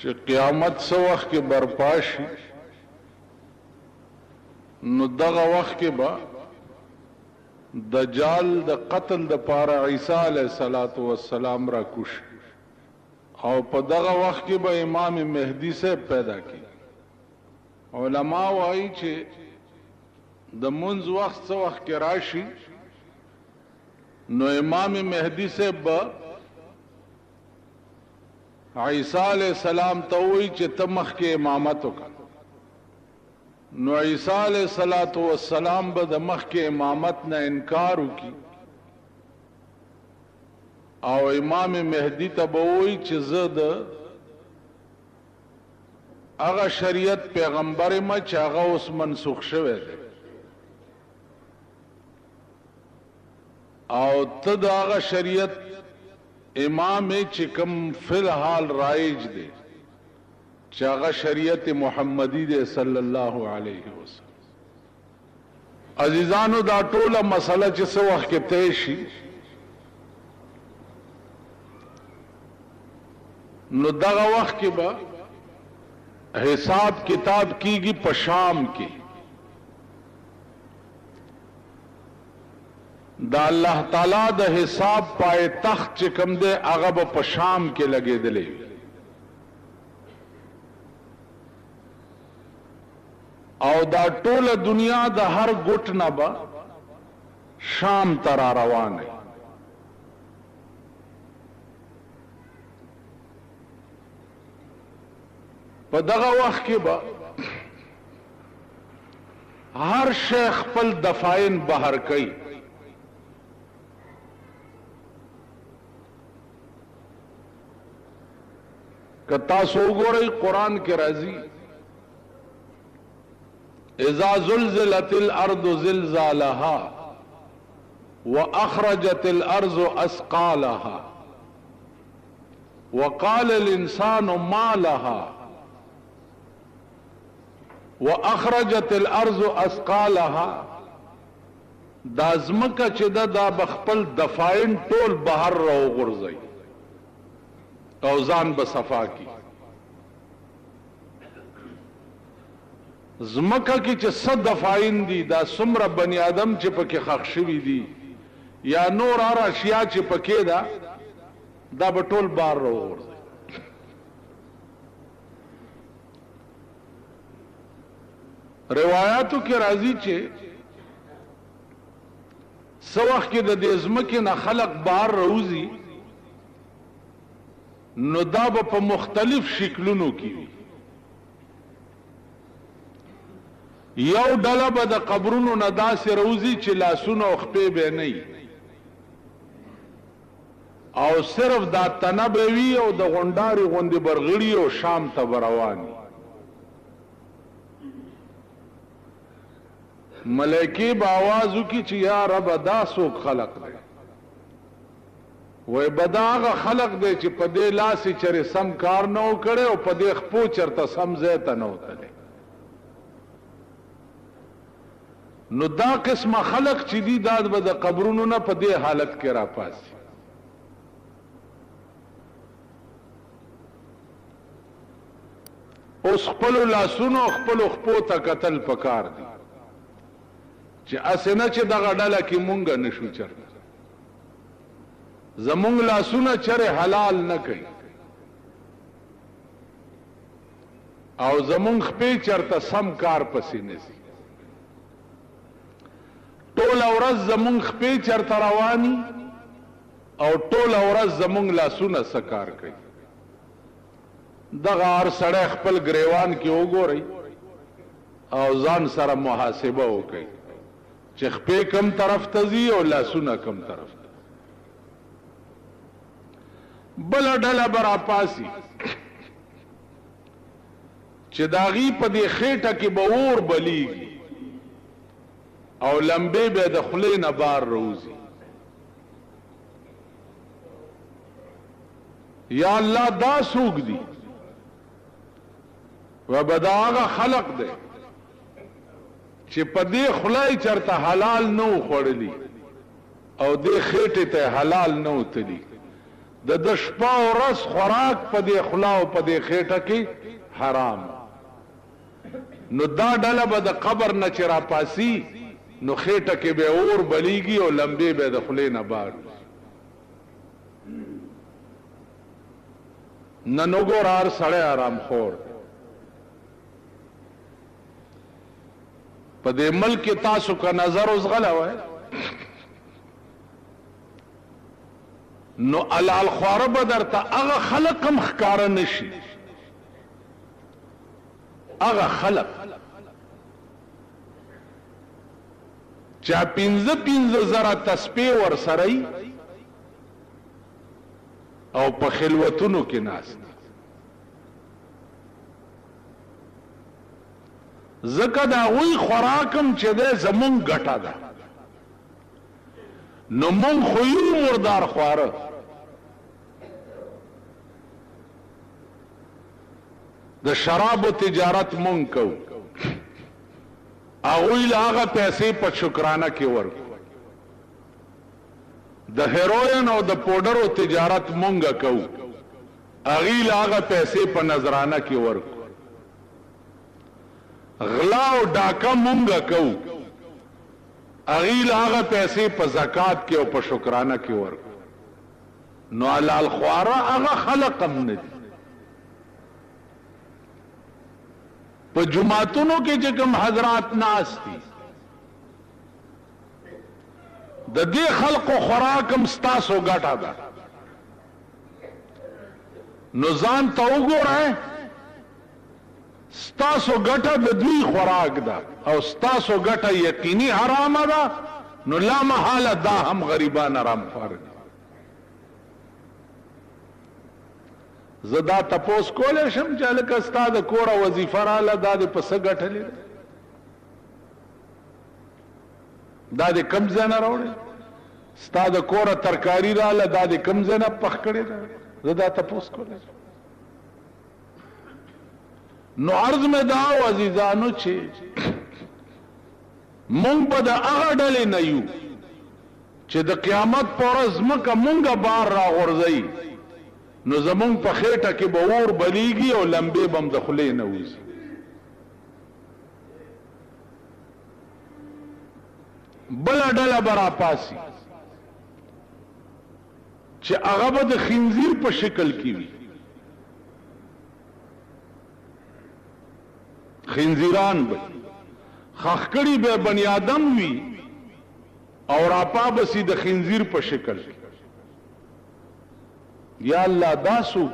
چې قیامت څه وخت کې برپا شي نو دغه وخت کې به دجال د قتل د پاره عیسی علیه السلام را کوش او په دغه وخت کې به امام مهدی سے پیدا کی علما وایي چې د منځ وخت څه وخت کې راشي نو امام مهدی سے به عیسی علیہ السلام ته وایي چې ته مخکې امامت وکړه نو عیسی علیہ السلام به د مخکې امامت نه انکار وکړي او امام مهدی ته به وایي چې زه د هغه شریعت پیغمبر ما چې هغه اوس منسوخ شوی دی او ته د هغه شریعت امام چې کوم فی الحال رایج دی چې هغه شریعت محمدی دی صلی الله علیه وسلم. عزیزانو دا ټوله مسله چې څه وخت کې طے شي نو دغه وخت کې به حساب کتاب کیږي په شام کې دا الله تعالی د حساب پای تخت چې کوم دی هغه به په شام کې لګېدلی او دا ټوله دنیا د هر ګوټ نه به شام ته را روانه په دغه وخت کې به هر شی خپل دفاین بهر کوي که تاسو وګورئ قرآن کې راځي اذا زلزلت الارض زلزالها واخرجت الارض اثقالها وقال الانسان ما لها واخرجت الارض اثقالها دا ځمکه چې دا بخپل دفاین ټول بهر راوغورځي او ځان به صفا کی ځمکه کې چې څه دفاین دي دا څومره بنی آدم چې پکې خښ شوي دي یا نور هر اشیا چې پکې ده دا به ټول بار راوغورځي روایاتو کې راځي چې څه وخت کې د دې ځمکې نه خلق بار راوځي نو دا به په مختلف شکلونو کې وي یو ډله به د قبرونو نه داسې راوځي چې لاسونه او خپې به نه وي او صرف دا تنه به وي او د غونډارې غوندې برغړي او شام ته به روان وي ملائکې به آواز وکړي چې یا رب دا څوک خلق دی وای بدا هغه خلق دی چې په دې لاس یې چرې سم کار نه و کړی او په دې خپو چرته سم ځای ته نه وتلی نو دا قسمه خلق چې دي دا به د قبرونو نه په دې حالت کې راپاسي اوس خپلو لاسونو خپلو خپو ته کتل پکار دي چې اسې نه چې دغه ډله کې مونږ نشو چرته زمونږ لاسونه چرې حلال نه کوي او زمونږ خپې چرته سم کار پسې نشي ټوله ورځ زمونږ خپې چرته رواني او ټوله ورځ زمونږ لاسونه څه کار کوي دغه هر سړی خپل ګریوان کې وګورئ او ځان سره محاسبه وکړئ چې خپې کم طرف ته ځي او لاسونه کم طرف ته بله ډله به راپاسي چې د هغې په دې خېټه کې به اور بلیږي او لمبې به د خولې نه بار راوځي یا الله دا څوک دي و به د هغه خلق دی چې په دې خوله یې چېرته حلال نه و خوړلي او دې خېټې ته حلال نه و تلي د شپه او ورځ خوراک په دې خلا او په دې خېټه کې حرام. نو دا ډله به د قبر نه چې راپاسي نو خېټه کې به اور بلیږي او لمبې به د خولې نه بار. نن وګوره هر سړی آرام خور په دې ملک کې تاسو کا نظر اوس غلا وای نو الال خواره به درته هغه خلق هم ښکاره نشي. هغه خلق چا 15 زره تسبیح ور سره او په خلوتونو کې ناست زکه دا وی خوراکم چې ده زمون ګټه ده. نو مون خو یو مردار خواره د شرابو تجارت مون کو اغوی لاغه پیسې په شکرانه کې ورکو. د هیروین او د پودرو تجارت مونږه کو اغوی لاغه پیسې په نظرانه کې ورکو. غلا او ډاکا مونږه کو اغوی لاغه پیسې په زکات کې او په شکرانه کې ورکو. نو علال خواره هغه خلق هم نه دي. په جمعتونو کې چې کوم حضرات ناس دي د دې خلقو خوراکم ستاسو ګټه ده. نو ځان ته وګورئ ستاسو ګټه د دوی خوراک ده او ستاسو ګټه یقیني حرامه ده. نو لا محاله دا هم غریبان حرام خوار دي. زدا تپوس کولې شم چې لکه ستا د کوره وظیفه رااله دا دې په څه ګټلې ده؟ دا دې کم ځای نه راوړې؟ ستا د کوره ترکاري رااله دا دې کم ځای نه پخ کړې ده؟ زدا تپوس کولې شم. نو عرض مې دا و عزیزانو چې مونږ به د هغه ډلې نه یو چې د قیامت په ورځ ځمکه مونږه بار راغورځوي نو زمون په خېټه کې به اور بلیږي او لمبې بم د خولې نه وځي. بله ډله به راپاسي چې هغه به د خنزیر په شکل کې وي. خنزیران به خخ کړي به بني آدم وي او راپا بسی د خنزیر په شکل کې. یا الله دا سوق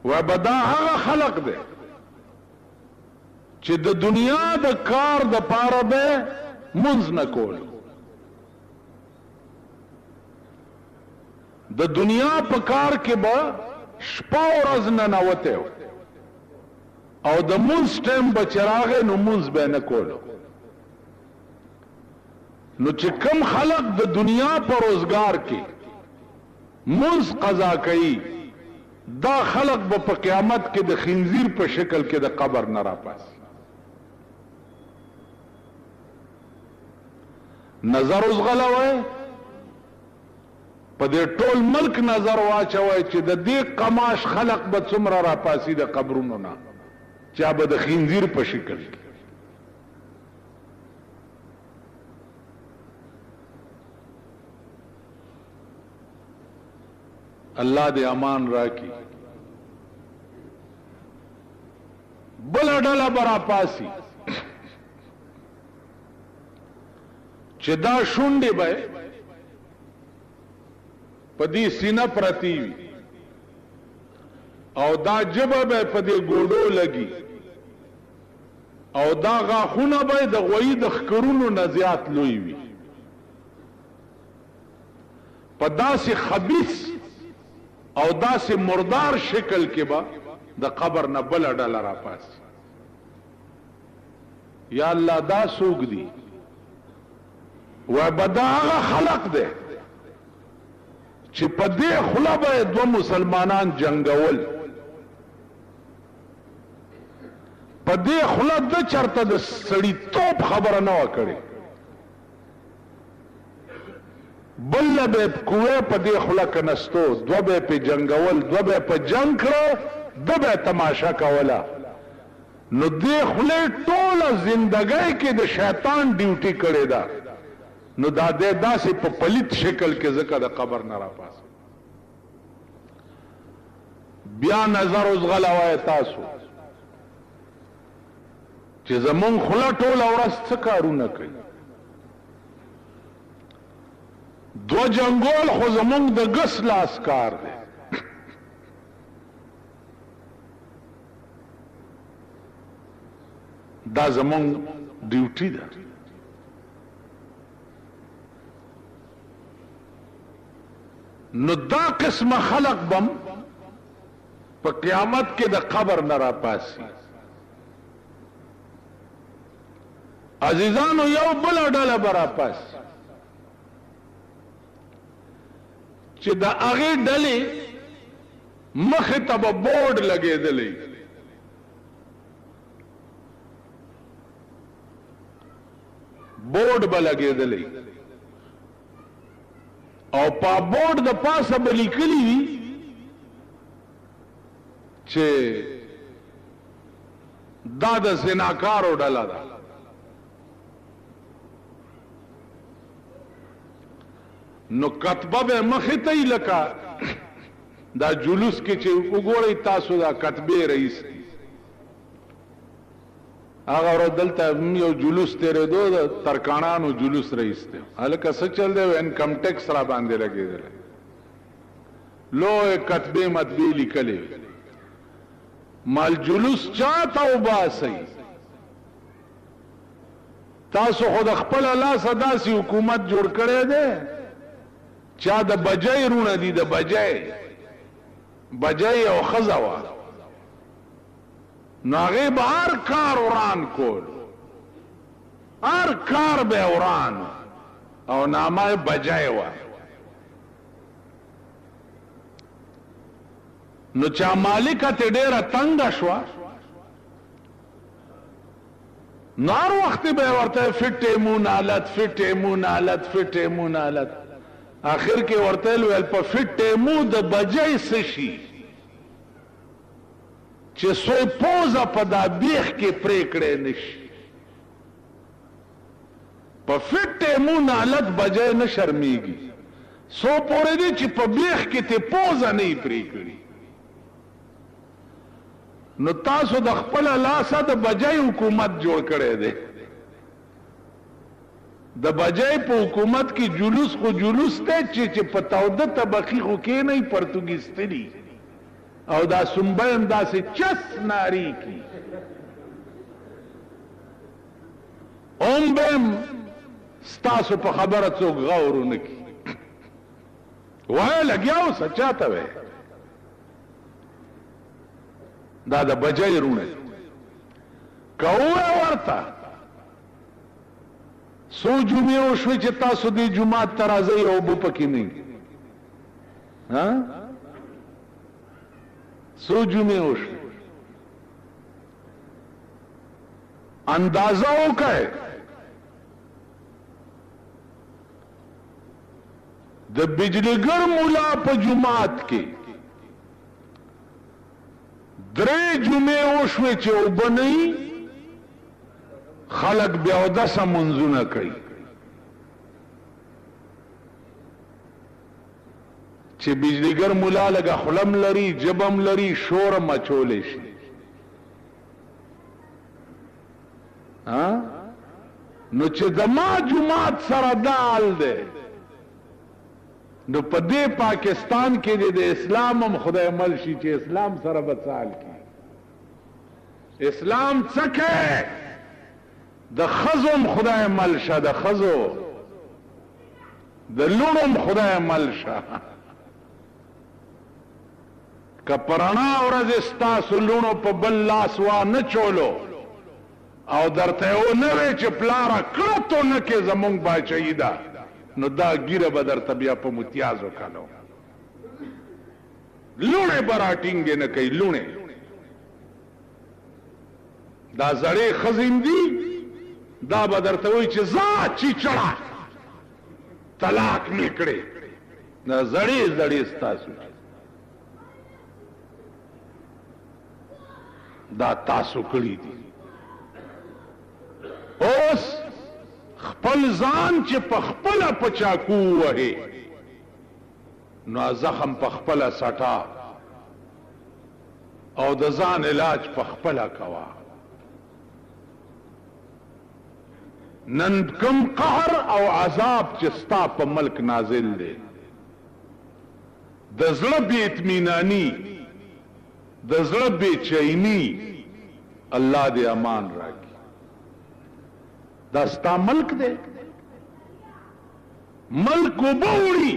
و بدا هغه خلق ده چې د دنیا د کار د پاره به منځ نه کول. د دنیا په کار کې به شپه ورځ نه نوته او د منځ ټیم به چراغ نو منځ به نه کول. نو چې کم خلق د دنیا په روزگار کې منځ قضا کوي دا خلق به په قیامت کې د خنزیر په شکل کې د قبر نه راپاسي. نظر اوس غلوي په دې ټول ملک نظر واچوي چې د دې قماش خلق به څومره راپاسي د قبرونو نه چا به د خنزیر په شکل کې. الله دې امان راکړي. بل ډله برا پاسي چې دا شونډې به په دې سینه پرتی وي او دا جبه به په دې ګوډو لګي او دا غاښونه به د غوی د خکرونو نه زیات لوی وي. په داسې خبیث او داسې مردار شکل کې به د قبر نه بل ډله راپاسي. یا الله دا څوک دي؟ و بدا هغه خلق ده چې په دې خوله به دوه مسلمانان جنگول. په دې خوله د چرته د سړی توپ خبره نه وکړي. بل به کوه په دې خله کنستو، دو به په جنگول، دو به په جنگ کړو، دو به تماشا کوله. نو دې خله ټوله زندګۍ کې د شیطان ډیوټي کړې ده. نو دا دې داسې په پلیت شکل کې ځکه د قبر نه راپاس. بیا نظر اوس غلوای تاسو چې زمون خله ټوله ورځ څه کارونه کوي. دو جنگول خو زمونږ د ګس لاس کار دی. دا زمونږ ډیوټي ده. نو دا قسم خلق بم په قیامت کې د قبر نه راپاسي. عزیزانو یو بل ډله به راپاسي چې د هغې ډلې مخې ته به بورډ لګېدلی، بورډ به لګېدلی او په بورډ د پاسه به لیکلي وي چې دا د زناکارو ډله ده. نو کتبه به مخې ته یې لکه دا جلوس کې چې وګورئ تاسو دا کتبې رئیس دی، هغه ورځ دلته یو جلوس تېرېدو د ترکاڼانو جلوس رئیس دی. هلکه څه چل دی؟ انکم ټیکس را باندې لګېدلی، لوی کتبې مطبې لیکلې. مال جلوس چاته وباسئ؟ تاسو خو د خپله لاسه داسې حکومت جوړ کړی دی چا د بجای رونه دي، د بجای او ښځه وه، نو هغې به هر کار وران کول، هر کار به وران او نامه بجای وه. نو چا مالکه ته ډېره تنګه شوه، نو هر وخت به ورته فټېمون حالت، فټېمون حالت، فټېمون حالت. آخر کې ورته ویل په فټېمو د بجای څه شي چې سوی پوزه په دا بیخ کې پرې کړی نشي. په فټېمون حالت بجای نه شرمیږي، سو پورې دی چې په بیخ کې ته پوزه نه یې پرې کړي. نو تاسو د خپله لاسه د بجای حکومت جوړ کړی دی. د بجای په حکومت کې جلوس خو جلوس دی چې په توده طبقې خو کېنئ پرتګیستلي او دا سنبه هم داسې چس ناري کی اوم به هم ستاسو په خبره څوک غور ونه کي. وایه لګیا اوسه چاته وی دا د بجای رونه که ووایه ورته سو جمعې وشوې چې تاسو دې جومات ته راځئ او اوبه پکې نه وي، سو جمعې وشوې اندازه وکړئ د بجلیګر مولا په جومات کې 3 جمعې وشوې چې اوبه نه وي، خلق بیا اودسه منځونه کوي چې بجلیګر مولا لګه خلم لري، جبم لري، شور مچولی شي. نو چې د ما جماعت سره دا حال دی، نو په دې پاکستان کې د اسلام هم خدای مل شي چې اسلام سره به څه حال کی. اسلام څه کوي؟ د ښځو هم خدای مل شه، د ښځو د لوڼو هم خدای مل شه. که په رڼا ورځ ستاسو لوڼو په بل لاس وانه چولو او درته ونه وی چې پلاره کړتو نه کې زمونږ باچهي ده، نو دا ګیره به درته بیا په متیازو کلو. لوڼې به راټینګې نه کوي، لوڼې دا زړې ښځې دي، دا به درته وایي چې ځه چیچړه طلاق نکړي دا زړې زړې ستاسو دا تاسو کړی دي اوس خپل ځان چې په خپله په چاقو وهې نو زخم په خپله سټا او د ځان علاج په خپله کوه نن کم قهر او عذاب چې ستا په ملک نازل دی د زړه بې اطمیناني د زړه بې چیني الله دې امان راکړي دا ستا ملک دی ملک اوبه وړي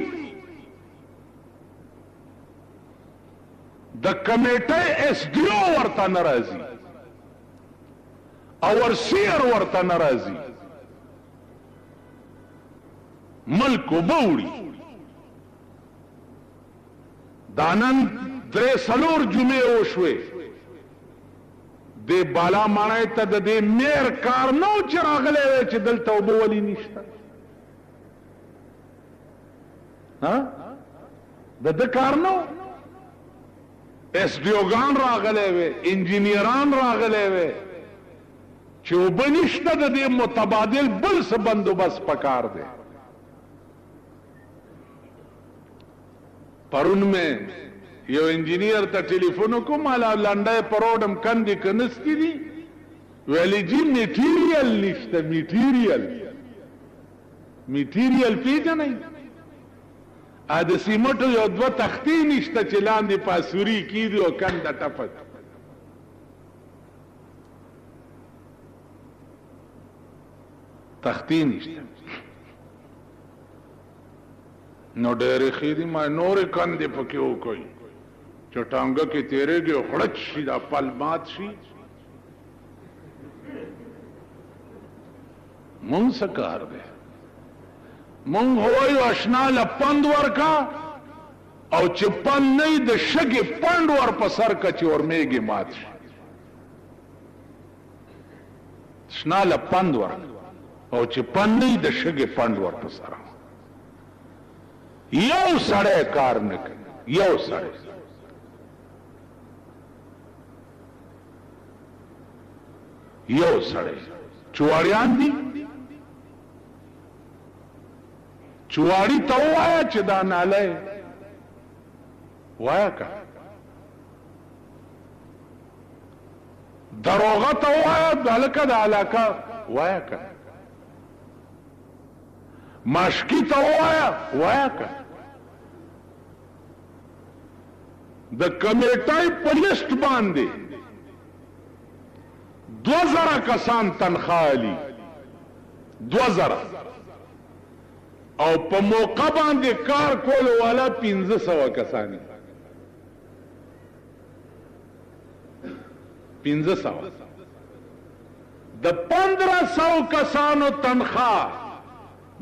د کمیټه ایس ډي او ورته نه راځي اورسیر ورته نه راځي ملک اوبه وړي دا نن درې څلور جمعې وشوې دې بالا ماڼۍ ته د دې میر کار نه و چې راغلی دی چې دلته اوبه ولې نشته د ده کار نه و ایس ډي اوګان راغلی وې انجینیران راغلی وې چې اوبه نشته د دې متبادل بل څه بندوبست پکار دی پرون میں یو انجینئر ته ټلیفون کوم الا لنډه پروډم کندې کنستی دي ویلی جی میټیریل نشته میټیریل پیژنئ ا د سیمټو یو دوه تختې نشته چې لاندې پاسوري کیږي او کنده ټپک تختې نشته نو ډېرې ښې دي ما نورې کندې پکې وکړئ چې ټانګه کې تېرېږي او خړچ شي دا پل مات شي مونږ څه کار دی مونږ وایو اشنا له پند ورکا او چې پند نه وي د شګې پنډ ور په سر که چې ورمېږي مات شي اشنا له پند ورکا او چې پند نه وي د شګې پنډ ور په سر یو سړی کار نه کوي یو سړی چواړیان دي چواړي ته ووایه چې دا نالی وایه که دروغه ته ووایه هلکه د علاقه وایه که ماشکی ته ووایه که د کمیټای په لیست باندې 2000 کسان تنخوالی 2000 او په موقع باندې کار کول والا 1500 کسان 1500 د 1500 کسانو تنخواه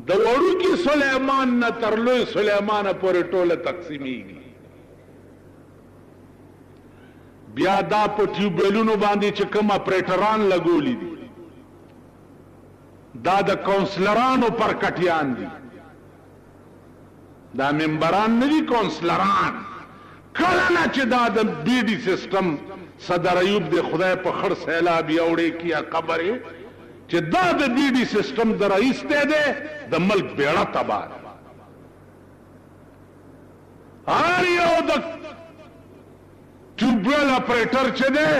د وړوکي سلیمان نه تر لوی سلیمان پورې ټوله تقسیمیږي بیا دا په ټیوبویلونو باندې چې کوم اپریټران لګولی دي دا د کونسلرانو پر کټیان دي دا ممبران نه دي کونسلران کله نه چې دا د بی ډي سیسټم صدر ایوب د خدای په خړ سیلاب یوړې کیا خبرې چې دا د بی ډي سیسټم د رئیس ته دی د ملک بیړه تباه هر یو د ټیوبویل اپریټر چې دی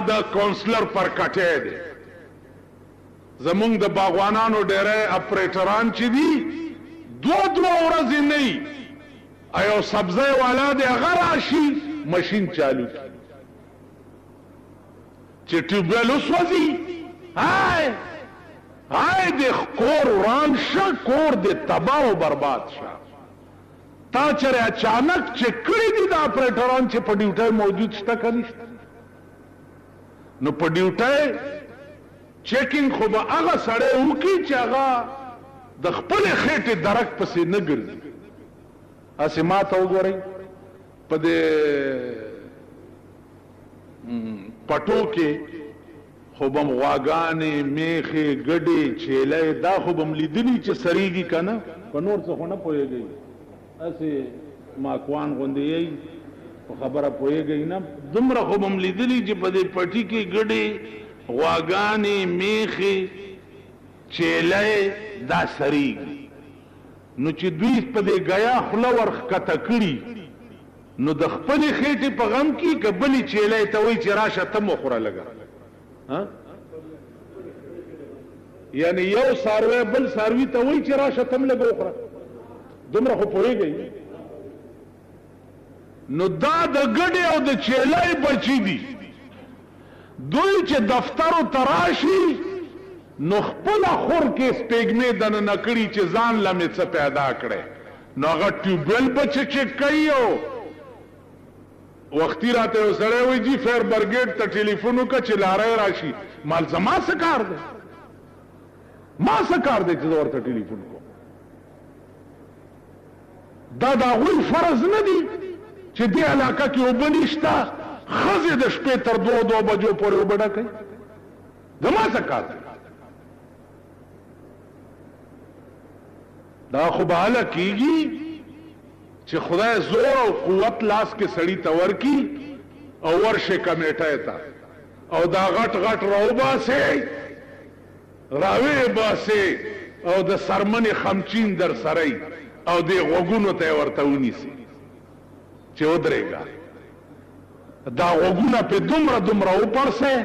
د کونسلر پر کټی دی زمونږ د باغوانانو ډېری اپریټران چې دي دوه ورځې نه وي یو سبزی والا دی هغه راشي مشین چالو کړي چې ټیوبویل وسوځي هاي د کور وران شه کور د تباه او برباد شه تا چرې اچانک چې کړي دي د اپریټران چې په ډیوټۍ موجود شته که نشته نو په ډیوټۍ چیکنګ خو به هغه سړی وکړي چې هغه د خپلې خېټې درک پسې نه ګرځي هسې ما ته وګورئ په دې پټو کې خو بم غواګانې میخې ګډې چیلې دا خو بم لیدلی چې سریږي که نه په نور څه خو نه پوهېږئ هسې ماکوان غوندې یئ په خبره پوهېږئ نه دومره خو بم لیدلی چې په دې پټي کې ګډې غواګانې میخې چیلې دا سریږي نو چې دوی په دې ګیا خوله ورښکته کړي نو د خپلې خېټې په غم کې که بلې چیلې ته وایي چې راشه ته م وخوره لږه یعنی یو څاروی بل څاروي ته وایي چې راشه ته م لږه وخوره دومره خو پوهېږئ نو دا د ګډې او د چیلې بچي دي دوی چې دفترو ته راشي نو خپله خور کې سپېږمې دننه کړي چې ځان له مې څه پیدا کړی نو هغه ټیوبویل به چک کوي او وختي راته یو سړی وایي جي فایر برګیډ ته ټلیفون وکړه چې لاری راشي مال زما څه کار دی ما څه کار دی چې زه ورته ټلیفون کوم دا د هغوی فرض نه دی چې دې علاقه کې اوبه نشته ښځې د شپې تر 2 بجو پورې اوبه ډکوي زما څه کار دی دا خو به هله کېږي چې خدای زور او قوت لاس کې سړي ته ورکي او ورشي کمیټۍ ته او دا غټ غټ راوباسي راوی باسي او د سرمنې خمچین در سره او دې غوږونو ته یې ورته ونیسي چې ودرېږه دا غوږونه پې دومره دومره وپړسئ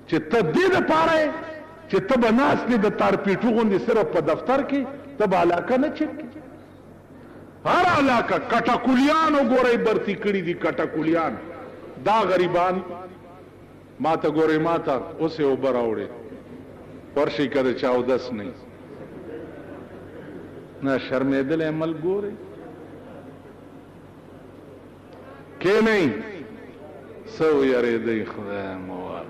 چې ته دې دپاره یې چې ته به ناست دې د تارپیټو غوندې صرف په دفتر کې ته به علاقه نه چک هر علاقه کټکولیان وګورئ برتی کړي دي کټکولیان دا غریبان ما ته ګورئ ما ته اوس یې اوبه راوړې ورشئ که د چا اودس نه نه شرمېدلی عمل ګورئ کې نه څه ویرېدئ خدای موال